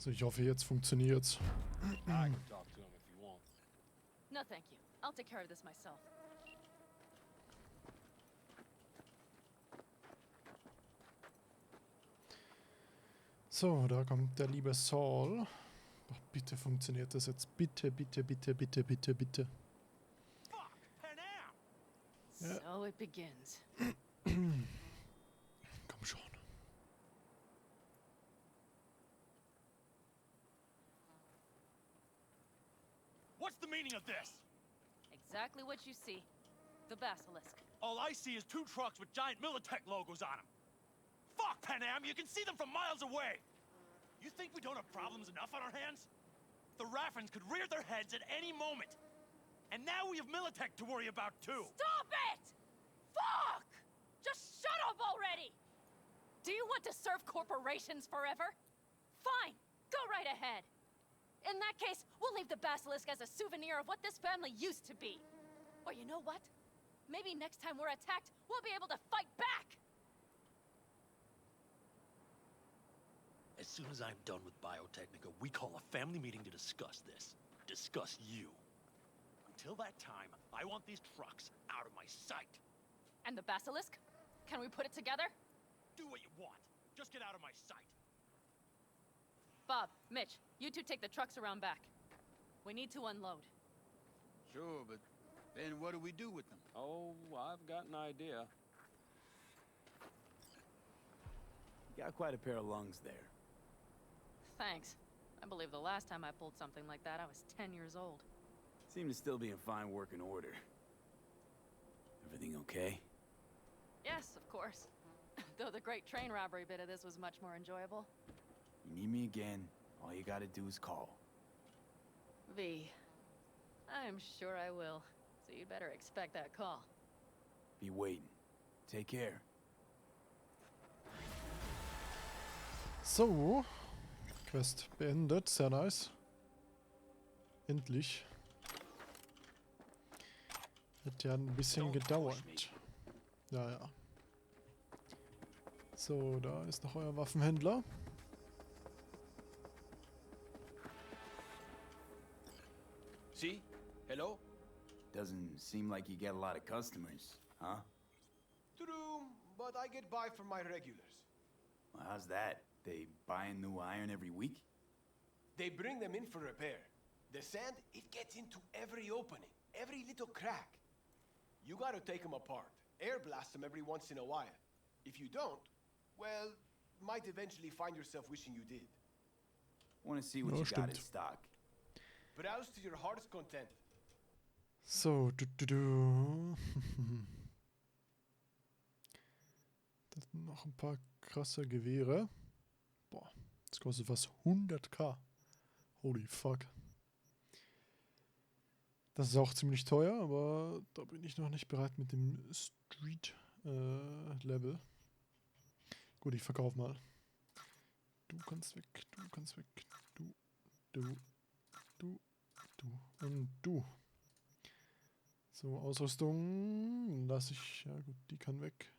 So, ich hoffe, jetzt funktioniert's. I can talk to him if you want. No, thank you. I'll take care of this myself. So, da kommt der liebe Saul. Doch bitte funktioniert das jetzt. Bitte, bitte, bitte, bitte, bitte, bitte. Ja. So it begins. Komm schon. What's the meaning of this? Exactly what you see. The basilisk. All I see is 2 trucks with giant Militech logos on them. Fuck, Panam, you can see them from miles away. You think we don't have problems enough on our hands? The Raffens could rear their heads at any moment. And now we have Militech to worry about too. Stop it! Fuck! Just shut up already! Do you want to serve corporations forever? Fine, go right ahead. In that case, we'll leave the basilisk as a souvenir of what this family used to be. Or you know what? Maybe next time we're attacked, we'll be able to fight back! As soon as I'm done with Biotechnica, we call a family meeting to discuss this. Discuss you. Until that time, I want these trucks out of my sight. And the basilisk? Can we put it together? Do what you want. Just get out of my sight. Bob, Mitch, you two take the trucks around back. We need to unload. Sure, but then what do we do with them? Oh, I've got an idea. You got quite a pair of lungs there. Thanks. I believe the last time I pulled something like that, I was 10 years old. Seem to still be in fine working order. Everything okay? Yes, of course. Though the great train robbery bit of this was much more enjoyable. You need me again, all you gotta do is call. V. I'm sure I will. So you'd better expect that call. Be waiting. Take care. So. Quest beendet. Sehr nice. Endlich. Hat ja ein bisschen gedauert. Ja, ja. So, da ist noch euer Waffenhändler. See? Hello? Doesn't seem like you get a lot of customers, huh? True, but I get by from my regulars. Well, how's that? They buying new iron every week? They bring them in for repair. The sand, it gets into every opening, every little crack. You gotta take them apart, air blast them every once in a while. If you don't, well, might eventually find yourself wishing you did. Want to see what Ja, you got in stimmt. stock. Browse to your heart's content. So, Das sind noch ein paar krasse Gewehre. Boah, das kostet fast 100.000. Holy fuck. Das ist auch ziemlich teuer, aber da bin ich noch nicht bereit mit dem Street-Level. Gut, ich verkaufe mal. Du kannst weg, du kannst weg. Du und du. So, Ausrüstung lasse ich. Ja gut, die kann weg.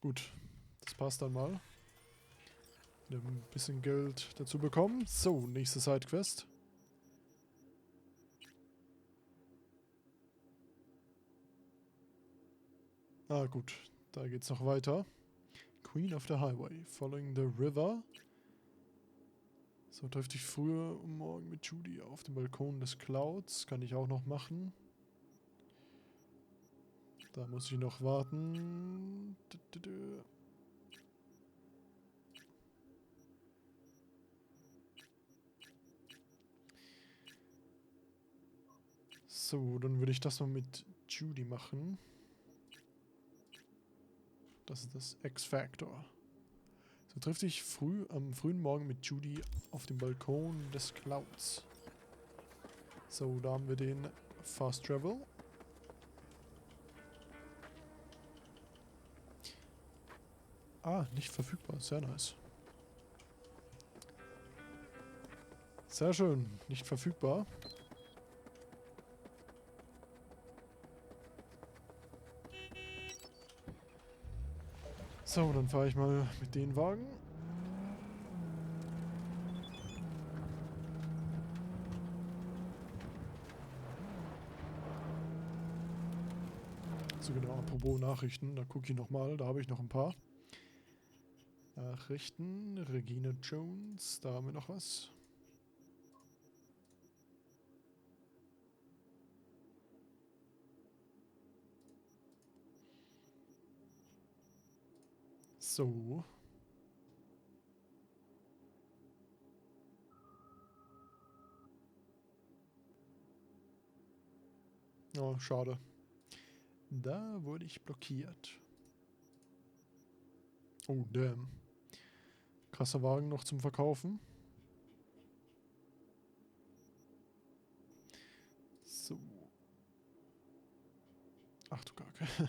Gut, das passt dann mal. Wieder ein bisschen Geld dazu bekommen. So, nächste Sidequest. Ah gut, da geht's noch weiter. Queen of the Highway, following the river. So, trifft dich früher um morgen mit Judy auf dem Balkon des Clouds. Kann ich auch noch machen. Da muss ich noch warten. So, dann würde ich das mal mit Judy machen. Das ist das X-Factor. So trifft dich am frühen Morgen mit Judy auf dem Balkon des Clouds. So, da haben wir den Fast Travel. Ah, nicht verfügbar. Sehr nice. Sehr schön. Nicht verfügbar. So, dann fahre ich mal mit den Wagen. So genau, apropos Nachrichten, da gucke ich nochmal, da habe ich noch ein paar. Nachrichten, Regina Jones, da haben wir noch was. So. Oh, schade. Da wurde ich blockiert. Oh, damn. Krasser Wagen noch zum Verkaufen. So. Ach du Kacke.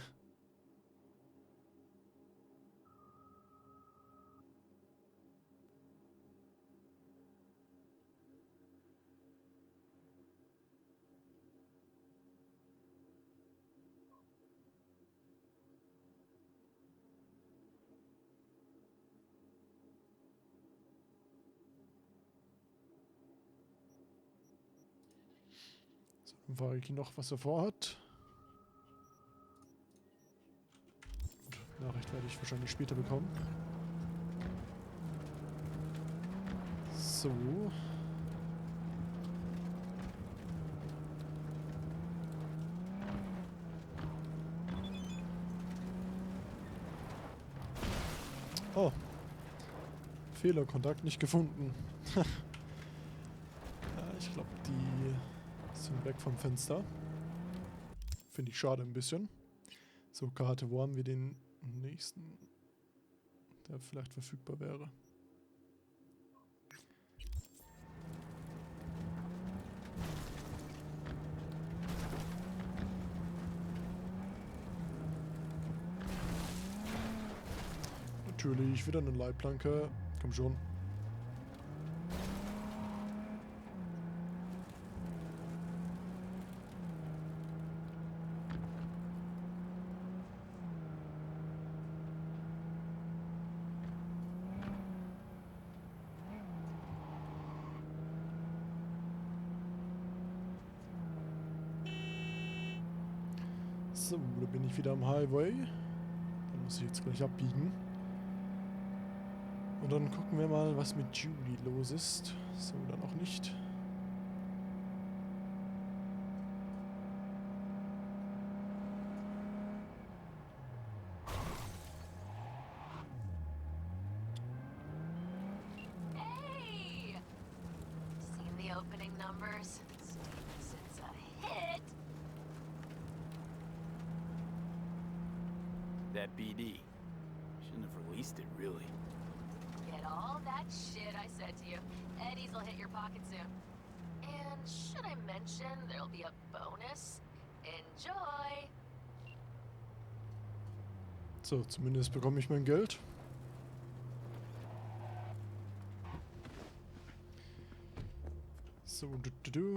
So, dann frage ich ihn noch, was er vorhat. Gut, Nachricht werde ich wahrscheinlich später bekommen. So. Oh. Fehlerkontakt nicht gefunden. Ja, ich glaube, die sind weg vom Fenster. Finde ich schade ein bisschen. So, Karte, wo haben wir den nächsten, der vielleicht verfügbar wäre? Natürlich, wieder eine Leitplanke. Komm schon. So, da bin ich wieder am Highway. Da muss ich jetzt gleich abbiegen. Und dann gucken wir mal, was mit Julie los ist. So, dann auch nicht. Hey! Seen the opening numbers? Since a hit. That BD. Shouldn't have released it, really. Get all that shit I said to you. Eddie's will hit your pocket soon. And should I mention there'll be a bonus? Enjoy! So, zumindest bekomme ich mein Geld. So,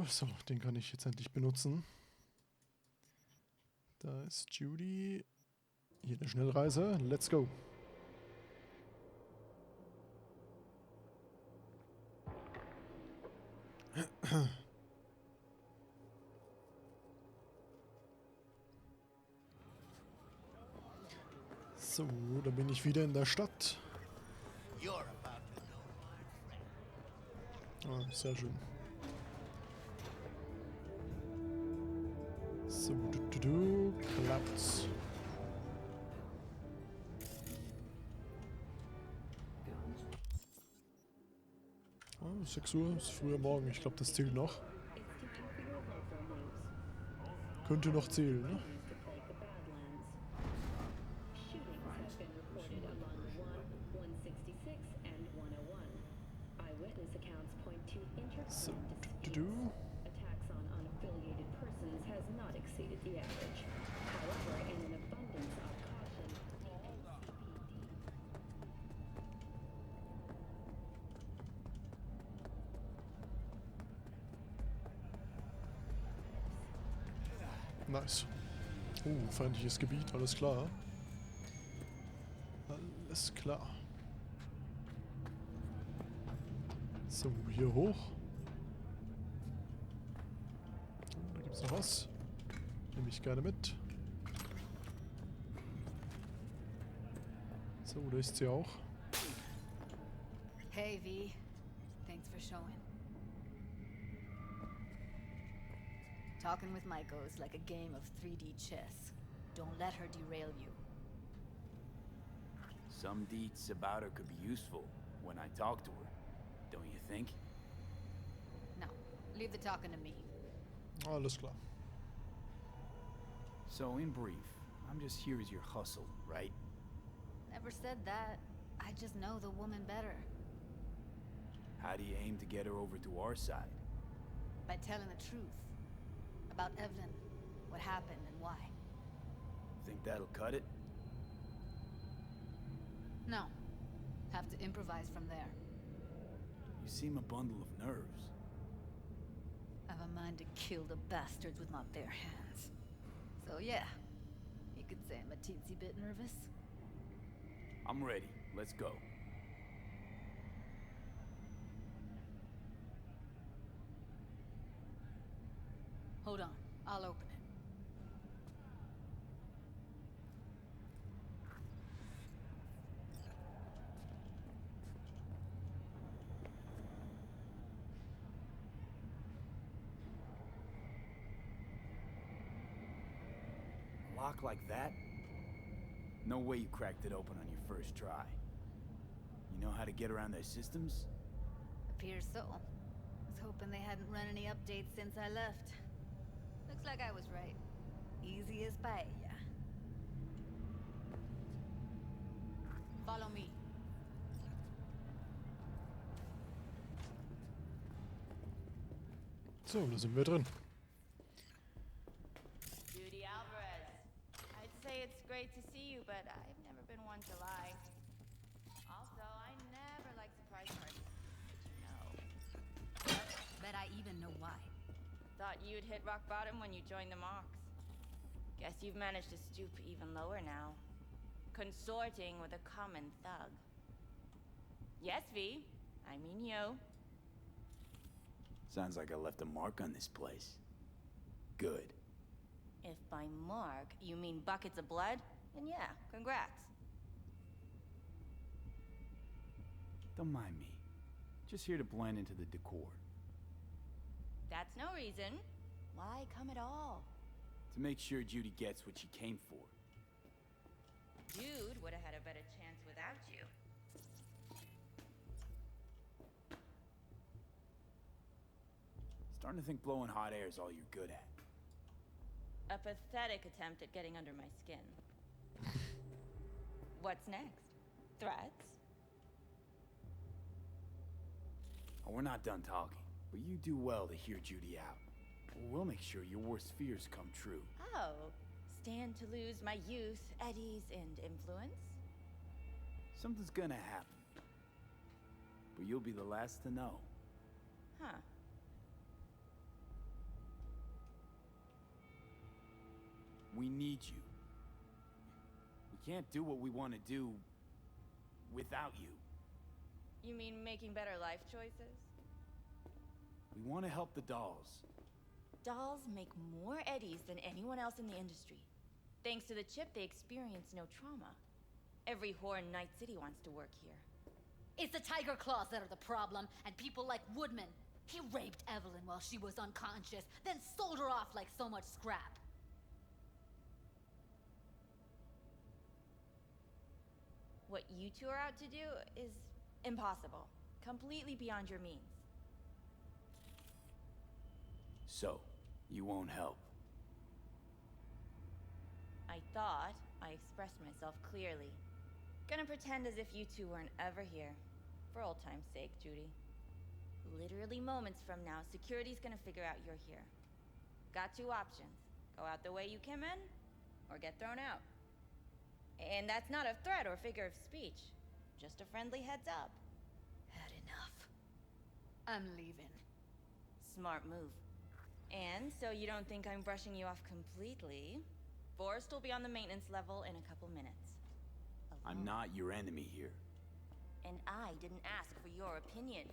so, den kann ich jetzt endlich benutzen. Da ist Judy. Hier eine Schnellreise. Let's go. So, da bin ich wieder in der Stadt. Ah, sehr schön. So, klappt's. Oh, 6 Uhr, ist früher Morgen. Ich glaube, das zählt noch. Könnte noch zählen, ne? So, Attacks on unaffiliated persons has not exceeded the average. However, in an abundance of caution, nice. Feindliches Gebiet, alles klar. Alles klar. So, hier hoch. Oh, da gibt es noch was. Nehme ich gerne mit. So, da ist sie auch. Hey, V. Thanks for showing. Talking with Maiko is like a game of 3D chess. Don't let her derail you. Some deets about her could be useful when I talk to her, don't you think? No, leave the talking to me. Alles klar. So, in brief, I'm just here as your hustle, right? Never said that. I just know the woman better. How do you aim to get her over to our side? By telling the truth. About Evelyn, what happened and why. Think that'll cut it? No. Have to improvise from there. You seem a bundle of nerves. I've a mind to kill the bastards with my bare hands. So yeah, you could say I'm a teensy bit nervous. I'm ready. Let's go. Hold on, I'll open it. A lock like that? No way you cracked it open on your first try. You know how to get around their systems? Appears so. Was hoping they hadn't run any updates since I left. Looks like I was right. Easy as paella. Follow me. So, da sind wir drin. Judy Alvarez. I'd say it's great to see you, but I've never been one to lie. Also, I never like surprise parties, but you know. Bet I even know why. Thought you'd hit rock bottom when you joined the Mox. Guess you've managed to stoop even lower now. Consorting with a common thug. Yes, V. I mean you. Sounds like I left a mark on this place. Good. If by mark you mean buckets of blood, then yeah, congrats. Don't mind me. Just here to blend into the decor. That's no reason. Why come at all? To make sure Judy gets what she came for. Dude would have had a better chance without you. Starting to think blowing hot air is all you're good at. A pathetic attempt at getting under my skin. What's next? Threats? Oh, we're not done talking, but you do well to hear Judy out. We'll make sure your worst fears come true. Oh, stand to lose my youth, eddies, and influence? Something's gonna happen. But you'll be the last to know. Huh. We need you. We can't do what we want to do without you. You mean making better life choices? We want to help the dolls. Dolls make more eddies than anyone else in the industry. Thanks to the chip, they experience no trauma. Every whore in Night City wants to work here. It's the tiger claws that are the problem, and people like Woodman. He raped Evelyn while she was unconscious, then sold her off like so much scrap. What you two are out to do is impossible. Completely beyond your means. So, you won't help. I thought I expressed myself clearly. Gonna pretend as if you two weren't ever here. For old time's sake, Judy. Literally moments from now, security's gonna figure out you're here. Got two options. Go out the way you came in, or get thrown out. And that's not a threat or figure of speech. Just a friendly heads up. Had enough. I'm leaving. Smart move. And so you don't think I'm brushing you off completely, Forrest will be on the maintenance level in a couple minutes. A I'm not your enemy here. And I didn't ask for your opinion.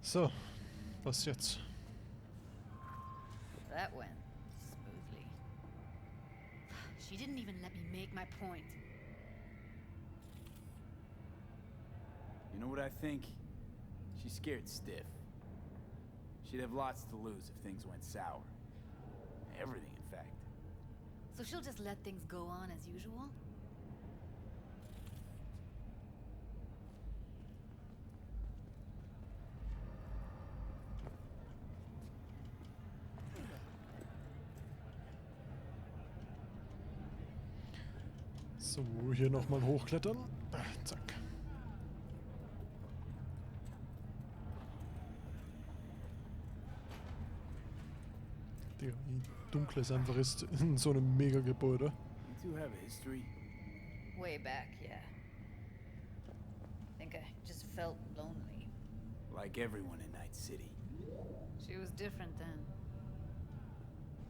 So, was jetzt? That went smoothly. She didn't even let me make my point. You know what I think? She's scared stiff. She'd have lots to lose if things went sour. Everything, in fact. So she'll just let things go on as usual? So, hier nochmal hochklettern. Zack. Digga, wie dunkel es einfach ist in so einem Mega-Gebäude. You two have a history? Way back, yeah. Think I just felt lonely. Like everyone in Night City. She was different then.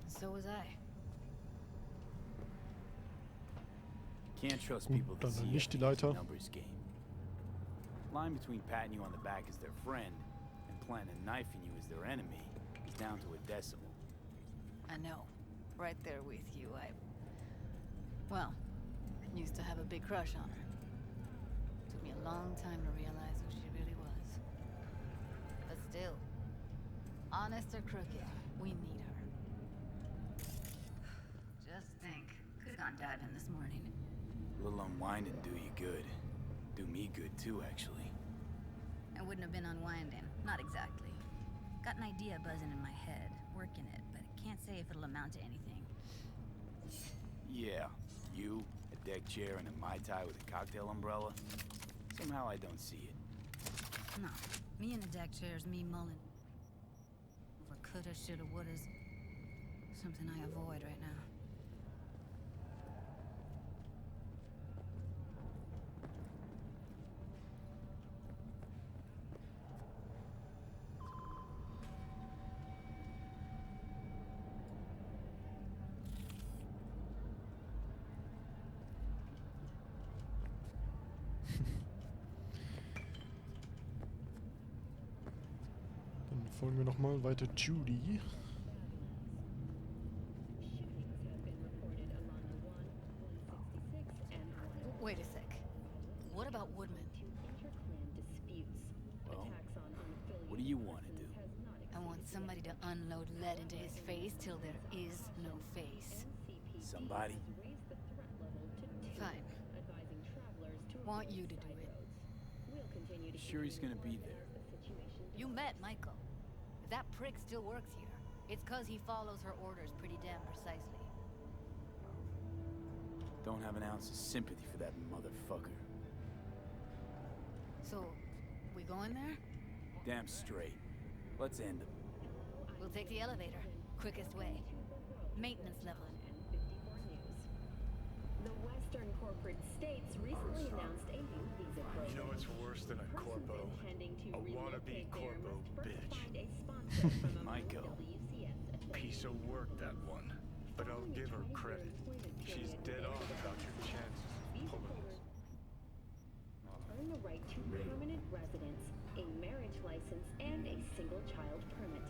And so was I. Can't trust Gut, people that dann see nicht die everything as a Leiter. numbers game. Line between patting you on the back as their friend and planning on knifing you as their enemy is down to a decimal. I know. Right there with you. Well, used to have a big crush on her. Took me a long time to realize who she really was. But still, honest or crooked, we need her. Just think, could've gone diving this morning. A little unwinding do you good. Do me good too, actually. I wouldn't have been unwinding. Not exactly. Got an idea buzzing in my head, working it, but I can't say if it'll amount to anything. Yeah, you, a deck chair, and a Mai Tai with a cocktail umbrella. Somehow I don't see it. No, me in the deck chair's me mulling over coulda, shoulda, wouldas. Something I avoid right now. Dann folgen wir nochmal weiter Judy. Wait a sec. What about Woodman? Well, what do you want to do? I want somebody to unload lead into his face till there is no face. Somebody? Fine. Want you to do it. Sure he's gonna be there. You met Michael. If that prick still works here, it's 'cause he follows her orders pretty damn precisely. Don't have an ounce of sympathy for that motherfucker. So, we going there? Damn straight. Let's end him. We'll take the elevator. Quickest way. Maintenance level. The Western corporate states recently announced a new visa program. You know what's worse than a corpo? A wannabe corpo bitch. Michael. Piece of work, that one. But I'll give her credit. She's dead on about your chances of pulling this. Earn the right to permanent residence, a marriage license, and a single child permit.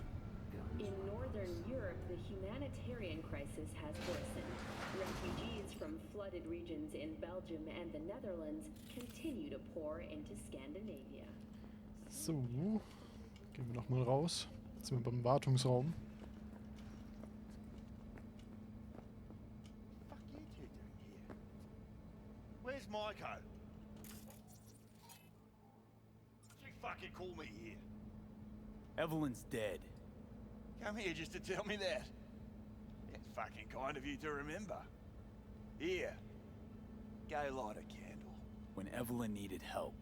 In Northern Europe, the humanitarian crisis has worsened. Refugees from flooded regions in Belgium and the Netherlands continue to pour into Scandinavia. So, gehen wir nochmal raus. Jetzt sind wir beim Wartungsraum. Fuck you two doing here? Where's Maiko? You fucking call me here. Evelyn's dead. Come here just to tell me that. It's fucking kind of you to remember. Here. Go light a candle. When Evelyn needed help,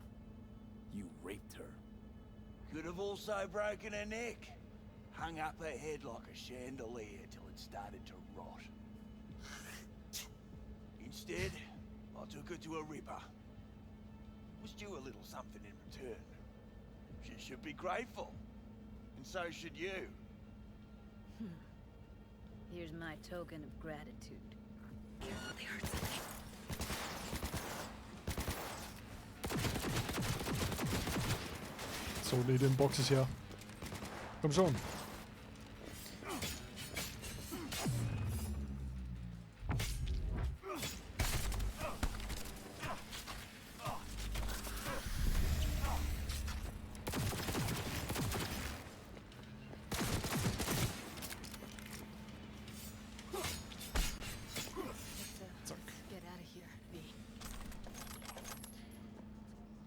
you raped her. Could have also broken her neck. Hung up her head like a chandelier till it started to rot. Instead, I took her to a ripper. Was due a little something in return. She should be grateful. And so should you. Here's my token of gratitude. Careful, they heard something. So, nee, den Box ist ja. Komm schon.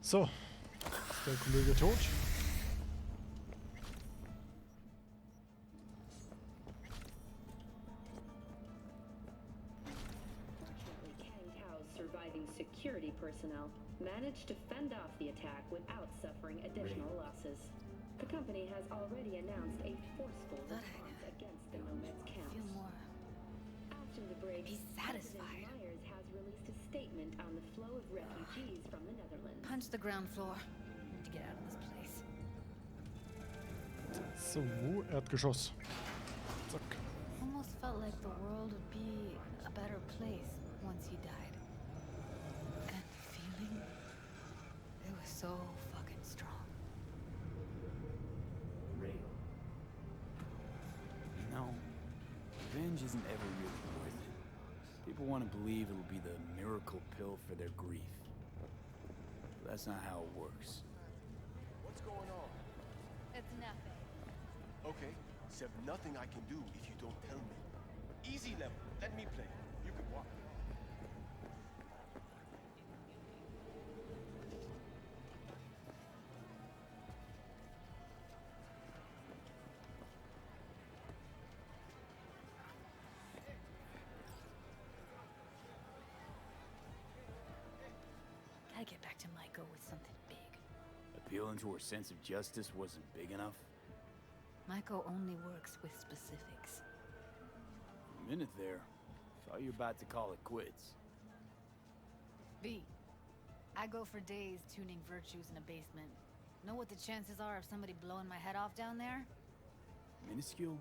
So, ist der Kollege tot? Surviving security personnel managed to fend off the attack without suffering additional losses. The company has already announced a forceful response against the Nomads camps. After the break, Be satisfied. President Myers has released a statement on the flow of refugees from the Netherlands. Punch the ground floor. Need to get out of this place. So, Erdgeschoss. Zack. Almost felt like the world would be a better place once he died. And the feeling, it was so fucking strong. No, revenge isn't ever really worth it. People want to believe it'll be the miracle pill for their grief. But that's not how it works. What's going on? It's nothing. Okay, Seb, nothing I can do if you don't tell me. Easy level. Let me play. You can walk. Gotta get back to Maiko with something big. Appealing to her sense of justice wasn't big enough? Maiko only works with specifics. For a minute there, thought you were about to call it quits. V, I go for days tuning virtues in a basement. Know what the chances are of somebody blowing my head off down there? Minuscule?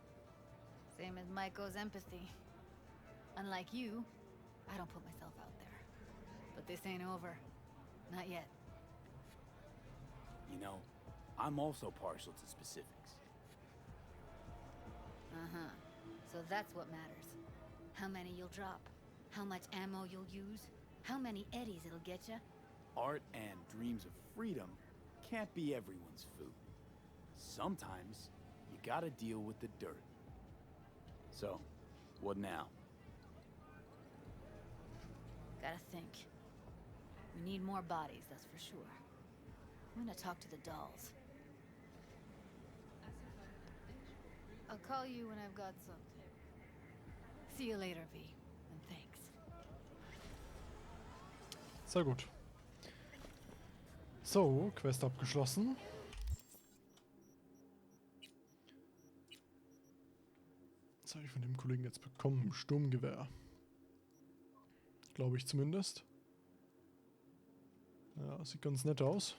Same as Maiko's empathy. Unlike you, I don't put myself out there. But this ain't over. Not yet. You know, I'm also partial to specifics. Uh-huh. So that's what matters. How many you'll drop. How much ammo you'll use. How many eddies it'll get you. Art and dreams of freedom can't be everyone's food. Sometimes, you gotta deal with the dirt. So, what now? Gotta think. We need more bodies, that's for sure. I'm gonna talk to the dolls. I'll call you when I've got something. See you later, V. And thanks. Sehr gut. So, Quest abgeschlossen. Was habe ich von dem Kollegen jetzt bekommen? Sturmgewehr. Glaube ich zumindest. Ja, sieht ganz nett aus.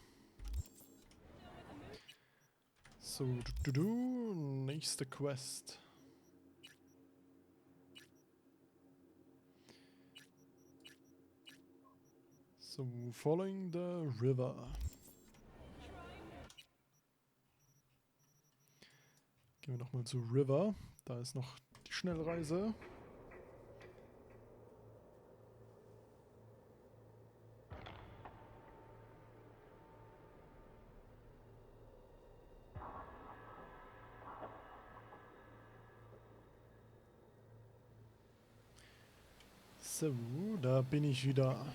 So, nächste Quest. So, following the river. Gehen wir nochmal zu River. Da ist noch die Schnellreise. So, da bin ich wieder.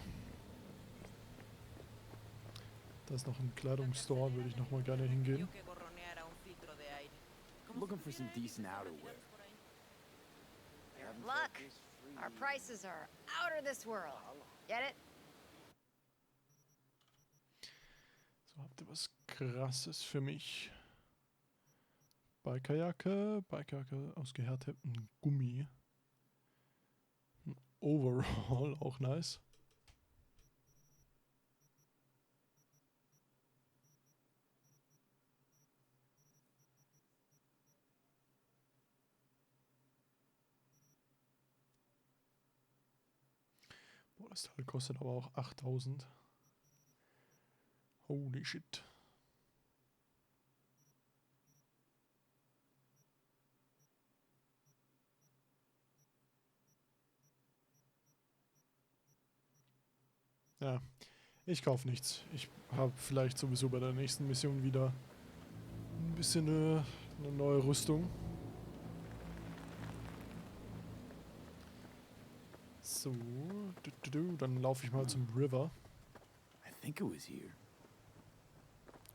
Da ist noch ein Kleidungsstore, würde ich noch mal gerne hingehen. Looking for some decent outerwear. Look, our prices are out of this world. Get it? So, habt ihr was Krasses für mich? Bikerjacke aus gehärtetem Gummi. Ein Overall, auch nice. Oh, das Teil kostet aber auch 8000. Holy shit. Ja, ich kaufe nichts. Ich habe vielleicht sowieso bei der nächsten Mission wieder ein bisschen eine neue Rüstung. So, dann laufe ich mal zum River. I think it was here.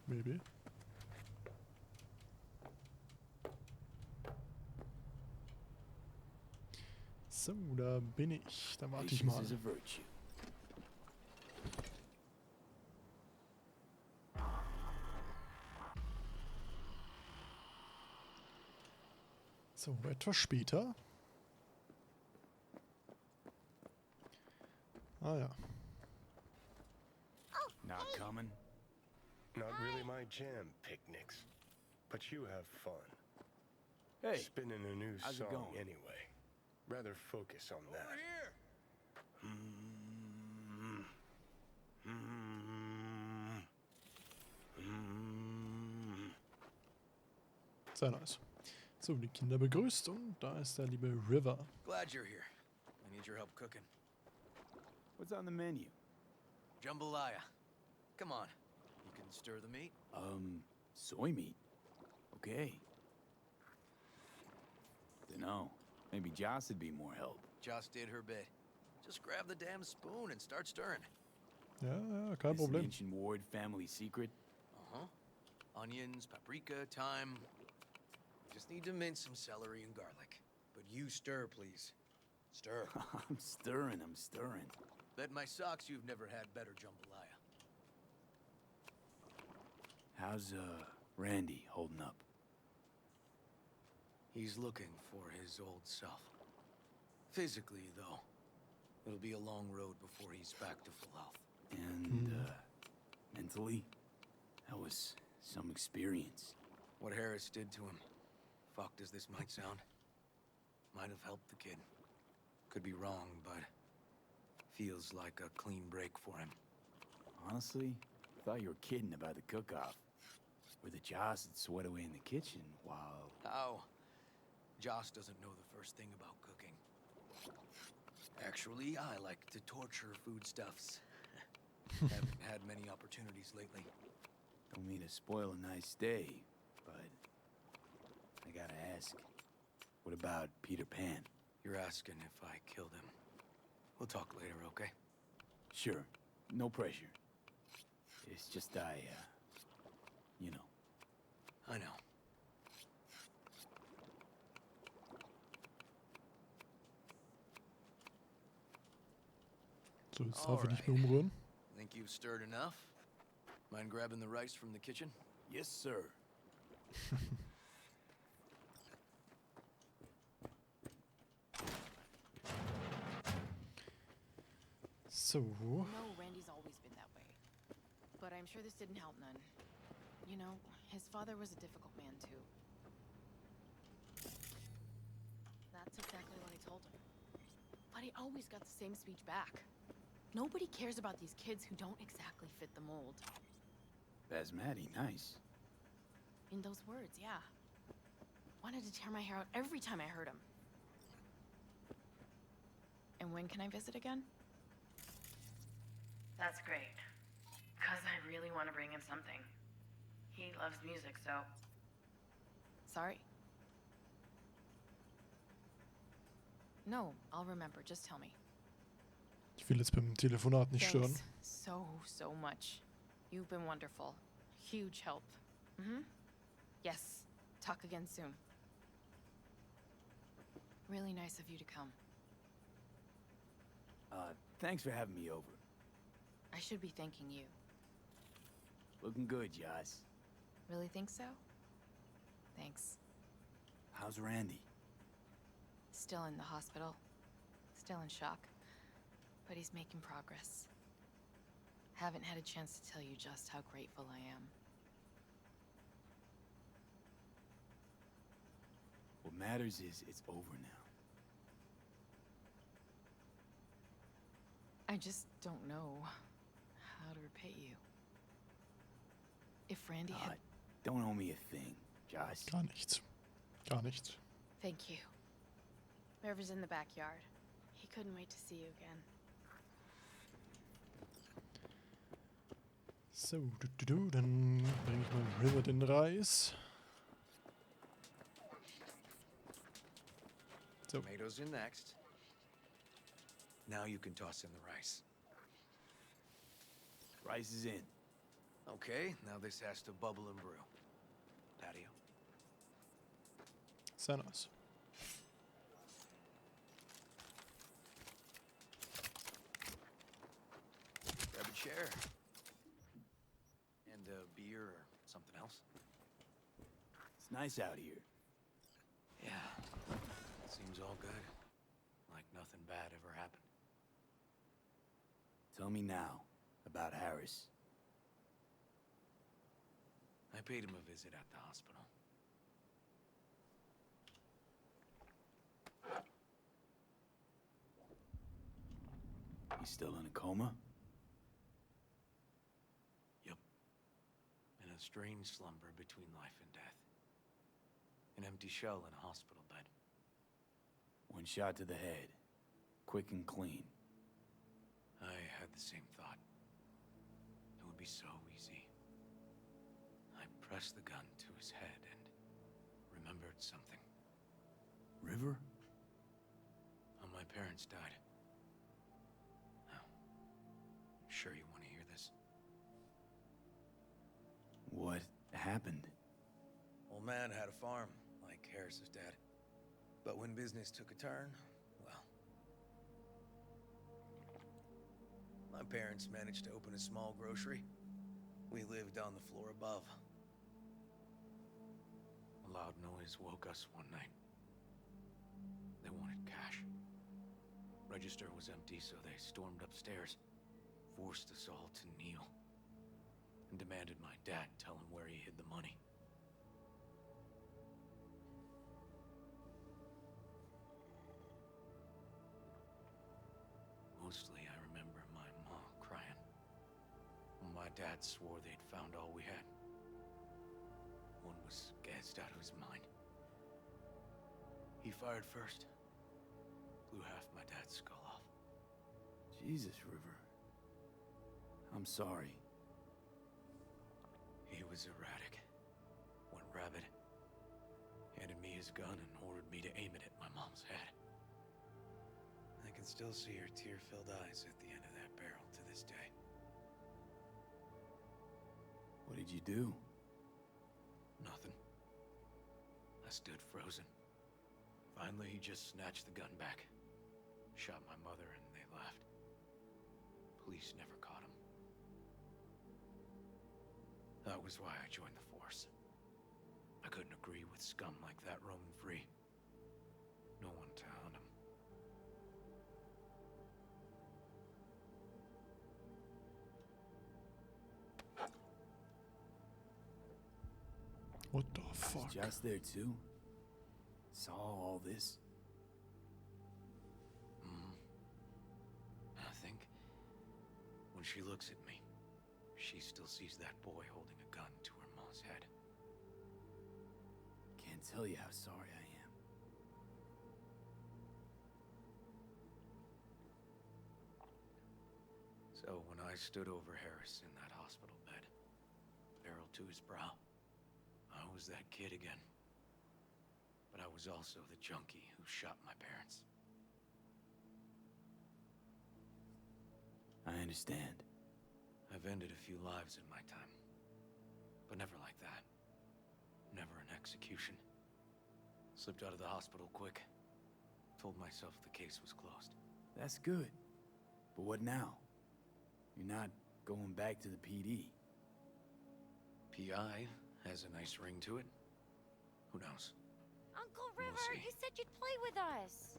Maybe. So, da bin ich. Da warte ich mal. Patience is a virtue. So, etwas später. Ah ja. Not coming? Not really my jam, picnics. But you have fun. Hey, Spinning a new how's it song going? anyway. Rather focus on that. here! Sehr nice. So, die Kinder begrüßt und da ist der liebe River. Glad you're here. I need your help cooking. What's on the menu? Jambalaya. Come on. You can stir the meat. Soy meat. Okay. Dunno. Maybe Joss would be more help. Joss did her bit. Just grab the damn spoon and start stirring. Ja, ja, kein This an Problem. ancient Ward family secret? Uh-huh. Onions, paprika, thyme. Just need to mince some celery and garlic. But you stir, please. Stir. I'm stirring. Bet my socks you've never had better jambalaya. How's, Randy holding up? He's looking for his old self. Physically, though, it'll be a long road before he's back to full health. And, mentally? That was some experience. What Harris did to him, fucked as this might sound, might have helped the kid. Could be wrong, but feels like a clean break for him. Honestly, I thought you were kidding about the cook-off. Where the Joss would sweat away in the kitchen while... How? Joss doesn't know the first thing about cooking. Actually, I like to torture foodstuffs. Haven't had many opportunities lately. Don't mean to spoil a nice day, but... I gotta ask. What about Peter Pan? You're asking if I killed him. We'll talk later, okay? Sure. No pressure. It's just you know. I know. So, jetzt darf ich nicht mehr umrühren. Think you've stirred enough? Mind grabbing the rice from the kitchen? Yes, sir. So. No, Randy's always been that way. But I'm sure this didn't help none. You know, his father was a difficult man, too. That's exactly what I told him. But he always got the same speech back. Nobody cares about these kids who don't exactly fit the mold. Basmati, nice. In those words, yeah. Wanted to tear my hair out every time I heard him. And when can I visit again? That's great. Because I really want to bring him something. He loves music, so... Sorry. No, I'll remember. Just tell me. Ich will jetzt beim Telefonat nicht stören. Thanks so much. You've been wonderful. Huge help. Mm-hmm. Yes. Talk again soon. Really nice of you to come. Thanks for having me over. I should be thanking you. Looking good, Joss. Really think so? Thanks. How's Randy? Still in the hospital. Still in shock. But he's making progress. Haven't had a chance to tell you just how grateful I am. What matters is it's over now. I just don't know how to repay you. If Randy had... Don't owe me a thing, Josh. Gar nichts. Gar nichts. Thank you. River's in the backyard. He couldn't wait to see you again. So, dann bringe ich mal River den Reis. So. Tomatoes are next. Now you can toss in the rice. Rice is in. Okay, now this has to bubble and brew. Patio. Sehr nice. Grab a chair. And a beer or something else. It's nice out here. Yeah. Seems all good. Like nothing bad ever happened. Tell me now about Harris. I paid him a visit at the hospital. He's still in a coma? Yep. In a strange slumber between life and death. An empty shell in a hospital bed. One shot to the head. Quick and clean. I had the same thought. It would be so easy. I pressed the gun to his head and remembered something. River? When my parents died. Now, I'm sure you want to hear this. What happened? Old man had a farm, like Harris's dad. But when business took a turn, well... My parents managed to open a small grocery. We lived on the floor above. A loud noise woke us one night. They wanted cash. Register was empty, so they stormed upstairs, forced us all to kneel, and demanded my dad tell him where he hid the money. Mostly, I remember my mom crying. When my dad swore they'd found all we had. One was gassed out of his mind. He fired first. Blew half my dad's skull off. Jesus, River. I'm sorry. He was erratic. Went rabid. Handed me his gun and ordered me to aim it at my mom's head. I can still see her tear-filled eyes at the end of that barrel to this day. What did you do? Nothing. I stood frozen. Finally, he just snatched the gun back. Shot my mother and they left. Police never caught him. That was why I joined the force. I couldn't agree with scum like that roaming free. No one to hunt him. What the fuck? Was Josh there too? Saw all this? I think when she looks at me, she still sees that boy holding a gun to her mom's head. Can't tell you how sorry I am. So when I stood over Harris in that hospital bed, barrel to his brow, I was that kid again. But I was also the junkie who shot my parents. I understand. I've ended a few lives in my time. But never like that. Never an execution. Slipped out of the hospital quick. Told myself the case was closed. That's good. But what now? You're not going back to the PD. PI has a nice ring to it. Who knows? Uncle We'll River, see. you said you'd play with us.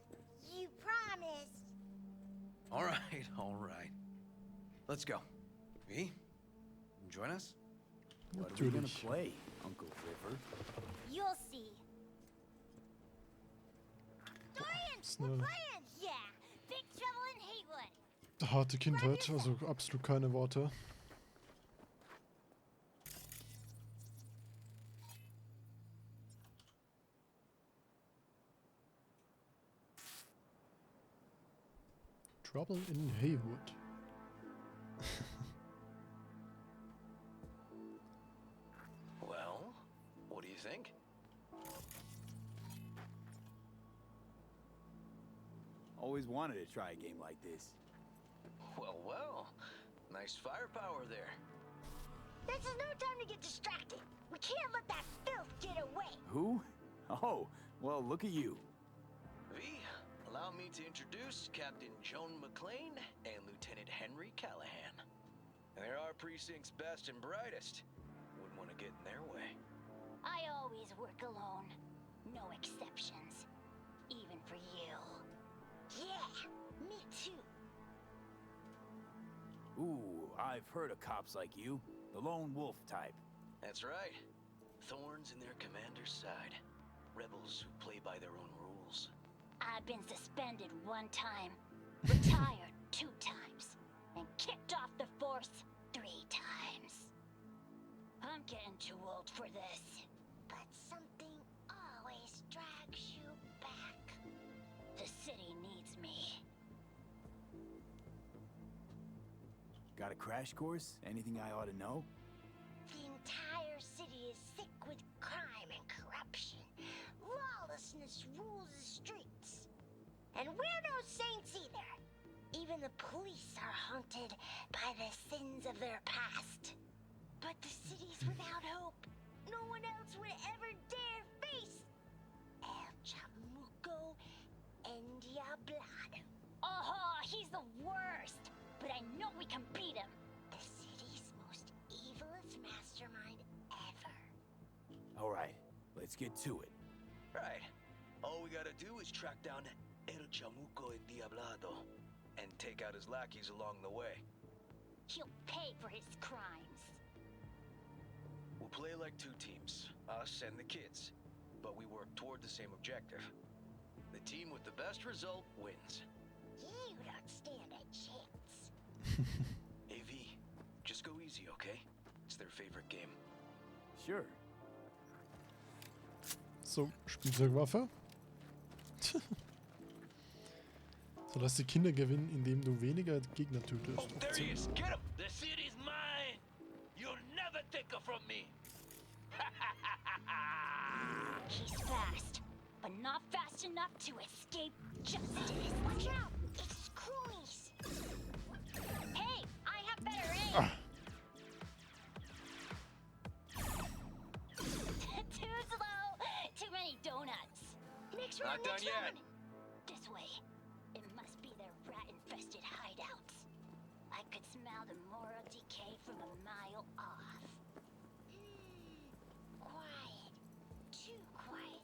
You promised. All right, all right. Let's go. V, join us? What are we gonna play, Uncle River? You'll see. Dorian, we're playing. Yeah, Big Trouble in Haywood. Harte Kindheit, also absolut keine Worte. Trouble in Haywood. Well, what do you think? Always wanted to try a game like this. Well. Nice firepower there. This is no time to get distracted. We can't let that filth get away. Who? Oh, well, look at you. V, allow me to introduce Captain Joan McLean and Lieutenant Henry Callahan. They're our precinct's best and brightest. Wouldn't want to get in their way. I always work alone. No exceptions. Even for you. Yeah, me too. Ooh, I've heard of cops like you. The lone wolf type. That's right. Thorns in their commander's side. Rebels who play by their own rules. I've been suspended 1 time, retired 2 times, and kicked off the force 3 times. I'm getting too old for this. But something always drags you back. The city needs me. Got a crash course? Anything I ought to know? The entire city is sick with crime and corruption. Lawlessness rules the streets. And we're no saints either. Even the police are haunted by the sins of their past. But the city's without hope. No one else would ever dare face El Chamuco Endiablado. Oh, he's the worst. But I know we can beat him. The city's most evilest mastermind ever. All right, let's get to it. Right. All we gotta do is track down El Chamuco Endiablado and take out his lackeys along the way. He'll pay for his crimes. We'll play like 2 teams, us and the kids, but we work toward the same objective. The team with the best result wins. You don't stand a chance. AV, just go easy, okay? It's their favorite game. Sure. So, Spielzeugwaffe. So, lass die Kinder gewinnen, indem du weniger Gegner tötest. Oh, there he is! Get him! The city's mine! You'll never take her from me! He's fast, but not fast enough to escape justice. Watch out! It's Cronies! Hey, I have better aim! Too slow! Too many donuts! Next round, Not done next yet. round! This way. It must be their rat-infested hideouts. I could smell the moral decay from a mile off. Quiet. Too quiet.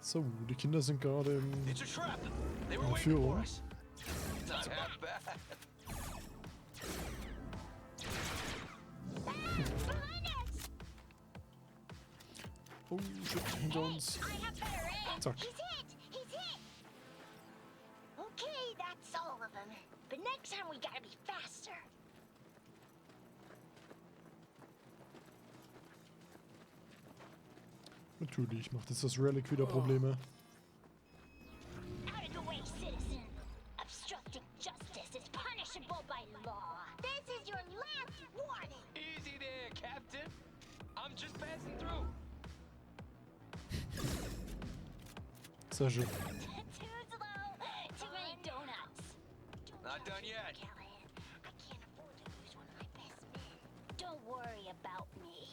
So, die Kinder sind gerade in It's a trap! They were in waiting for Führung. us! Not half bad. Oh shit, hinter uns. I have better aim! Zack. He's hit! He's hit! Okay, that's all of them. But next time we gotta be faster. Natürlich macht jetzt das Relic wieder Probleme. Out of the way, citizen! Obstructing justice is punishable by law. This is your last warning! Easy there, Captain! I'm just passing through! Sehr schön. Too slow! Too many donuts! Not done yet. Callahan, I can't afford to lose one of my best men. Don't worry about me.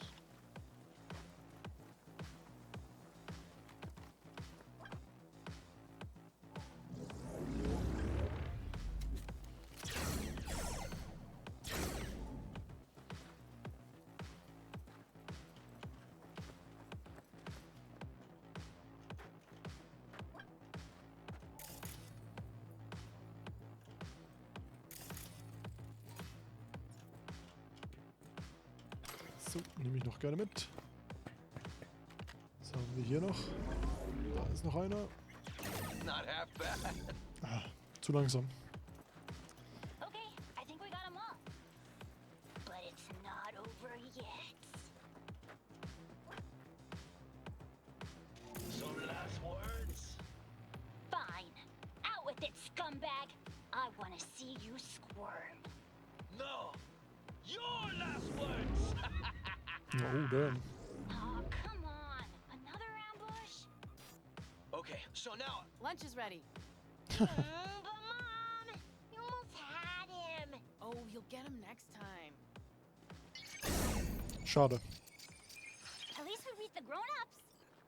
So, nehme ich noch gerne mit. Was haben wir hier noch? Da ist noch einer. not half bad. Ah, zu langsam. Okay, I think we got them all. But it's not over yet. Some last words? Fine. Out with it, scumbag. I want to see you squirm. No. Your last words. Oh, damn. Oh, come on. Another ambush? Okay, so now Lunch is ready. But Mom, you almost had him. Oh, you'll get him next time. Schade. At least we beat the grown-ups.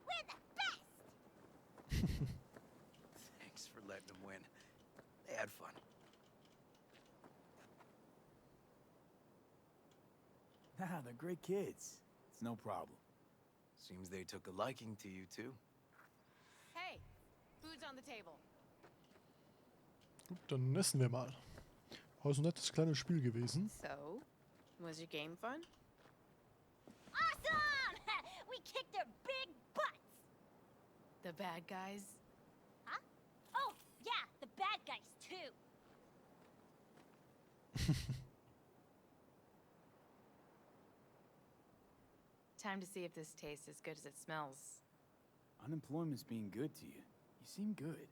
We're the best. Thanks for letting them win. They had fun. Nah, they're great kids. It's no problem. Seems they took a liking to you too. Hey, food's on the table. Gut, dann essen wir mal. War so ein nettes kleines Spiel gewesen. So, was your game fun? Awesome! We kicked their big butts. The bad guys? Huh? Oh, yeah, the bad guys, too. Time to see if this tastes as good as it smells. Unemployment's being good to you. You seem good.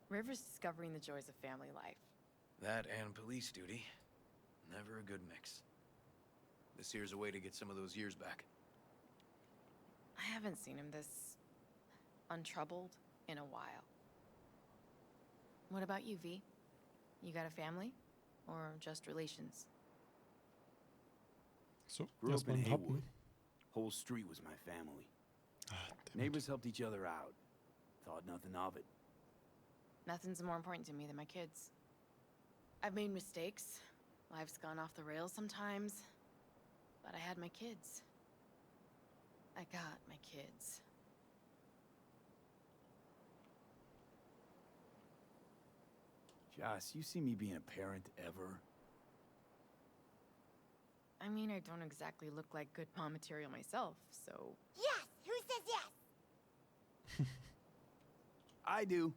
River's discovering the joys of family life. That and police duty. Never a good mix. This here's a way to get some of those years back. I haven't seen him this untroubled in a while. What about you, V? You got a family? Or just relations? So, Grew up erstmal in einen Happen. Haywood. Whole street was my family. Ah, Neighbors helped each other out. Thought nothing of it. Nothing's more important to me than my kids. I've made mistakes. Life's gone off the rails sometimes. But I had my kids. I got my kids. Joss, you see me being a parent ever? I mean, I don't exactly look like good mom material myself, so... Yes! Who says yes? I do.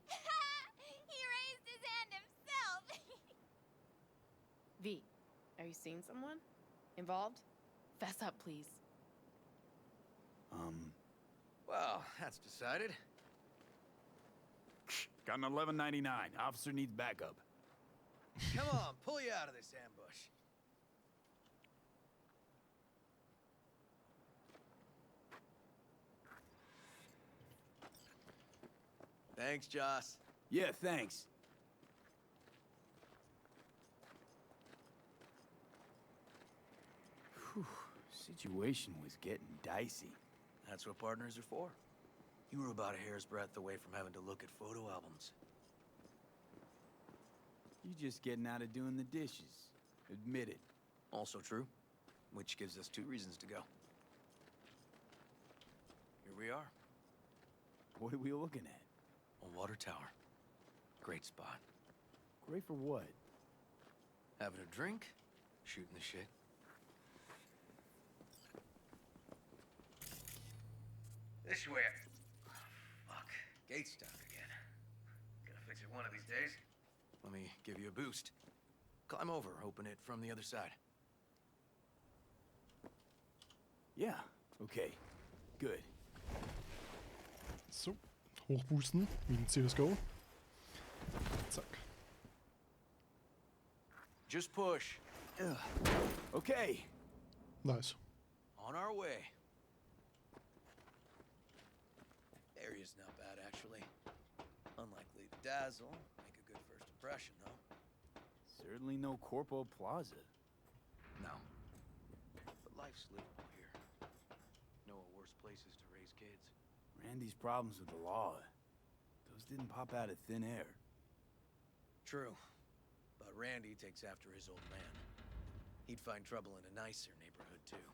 He raised his hand himself. V, are you seeing someone? Involved? Fess up, please. Well, that's decided. Got an $11.99. Officer needs backup. Come on, pull you out of this ambush. Thanks, Joss. Yeah, thanks. Whew, situation was getting dicey. That's what partners are for. You were about a hair's breadth away from having to look at photo albums. You just getting out of doing the dishes. Admit it. Also true, which gives us 2 reasons to go. Here we are. What are we looking at? A water tower. Great spot. Great for what? Having a drink, shooting the shit. This way. Fuck. Gate's stuck again. Gonna fix it one of these days. Let me give you a boost. Climb over, open it from the other side. Yeah, okay. Good. So, hochboosten, wie in CSGO. Zack. Just push. Okay. Nice. On our way. Area's not bad, actually. Unlikely to dazzle. Make a good first impression, though. Certainly no Corpo Plaza. No. But life's livable here. No worse places to raise kids. Randy's problems with the law. Those didn't pop out of thin air. True. But Randy takes after his old man. He'd find trouble in a nicer neighborhood, too.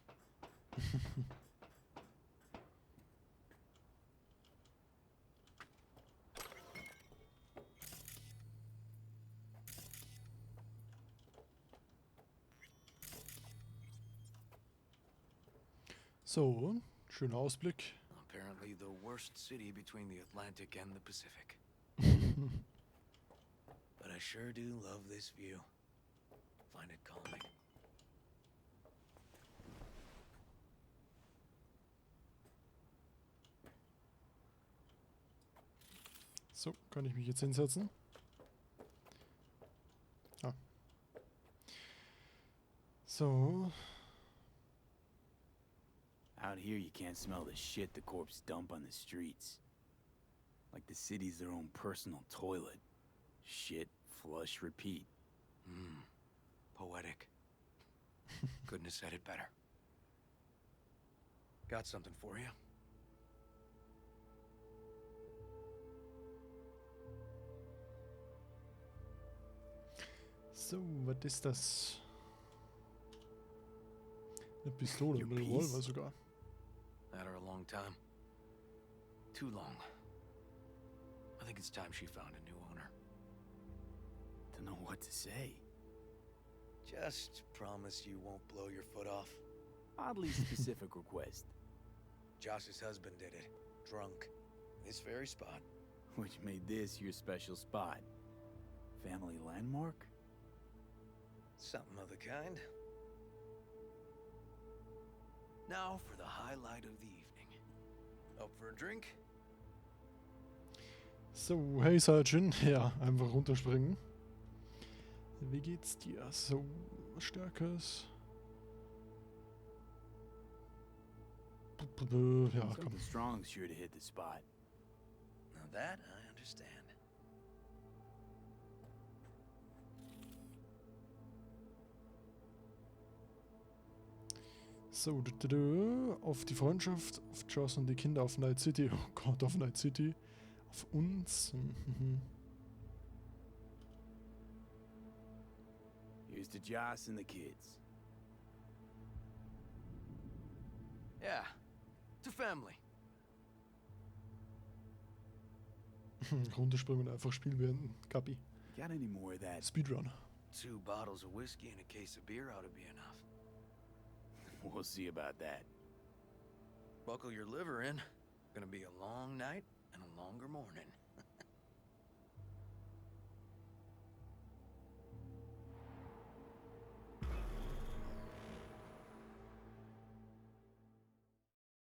So, schöner Ausblick. Apparently Definitely the worst city between the Atlantic and the Pacific. But I sure do love this view. Find it calming. So, kann ich mich jetzt hinsetzen? Ah. So. Out here, you can't smell the shit the corpse dump on the streets. Like the city's their own personal toilet. Shit, flush, repeat. Poetic. Couldn't have said it better. Got something for you. So, was ist das? Eine Pistole, ein Revolver sogar. After a long time. Too long. I think it's time she found a new owner. Don't know what to say. Just promise you won't blow your foot off. Oddly specific request. Josh's husband did it. Drunk. This very spot. Which made this your special spot. Family landmark? Something of the kind. Now for the highlight of the evening. Up for a drink? So, hey Sergeant. Ja, einfach runterspringen. Wie geht's dir? So, Stärkes. Ja, komm. Something strong's sure to hit the spot. Now that I understand. So, auf die Freundschaft, auf Joss und die Kinder, auf Night City. Oh Gott, auf Night City. Auf uns. Here's to Joss and the kids. Yeah, to family. Runterspringen und einfach Spiel beenden. Kapi. Got any more of that? Speedrun. 2 bottles of whiskey and a case of beer ought to be enough. We'll see about that. Buckle your liver in. Gonna be a long night and a longer morning.